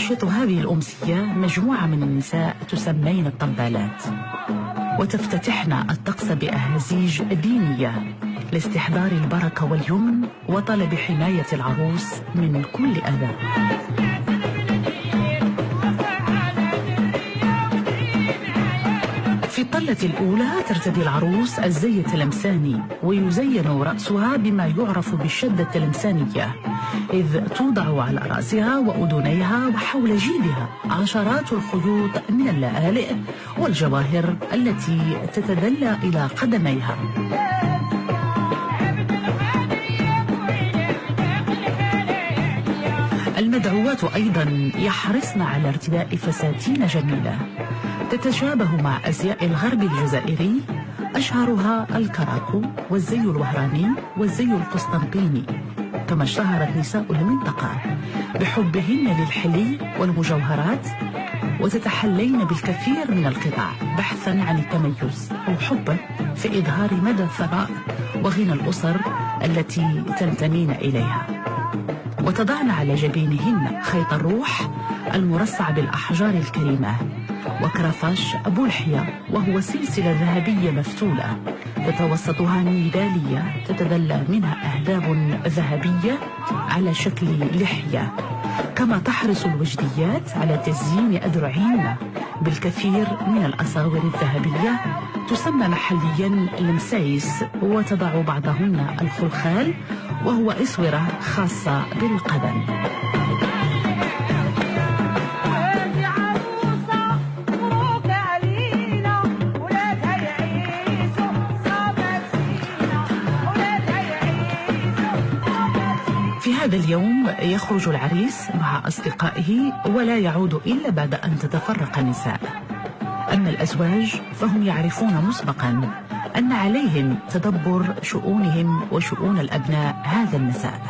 تنشط هذه الأمسية مجموعة من النساء تسمين الطبالات، وتفتتحن الطقس بأهازيج دينية لاستحضار البركة واليمن وطلب حماية العروس من كل أذى. في الطلة الأولى ترتدي العروس الزي التلمساني، ويزين رأسها بما يعرف بالشدة التلمسانية، إذ توضع على رأسها وأذنيها وحول جيدها عشرات الخيوط من اللآلئ والجواهر التي تتدلى إلى قدميها. المدعوات أيضا يحرصن على ارتداء فساتين جميلة تتشابه مع أزياء الغرب الجزائري، أشهرها الكراكو والزي الوهراني والزي القسطنطيني، كما اشتهرت نساء المنطقة بحبهن للحلي والمجوهرات، وتتحلين بالكثير من القطع بحثا عن التميز أو حبا في إظهار مدى الثراء وغنى الأسر التي تنتمين إليها. وتضعن على جبينهن خيط الروح المرصع بالأحجار الكريمة، وكرفاش أبو لحية، وهو سلسلة ذهبية مفتولة تتوسطها ميدالية تتدلى منها أهداب ذهبية على شكل لحية. كما تحرص الوجديات على تزيين أذرعهن بالكثير من الأساور الذهبية تسمى محليا المسايس، وتضع بعضهن الخلخال وهو إسورة خاصة بالقدم. في هذا اليوم يخرج العريس مع أصدقائه ولا يعود إلا بعد أن تتفرق النساء. أما الأزواج فهم يعرفون مسبقا أن عليهم تدبر شؤونهم وشؤون الأبناء هذا المساء.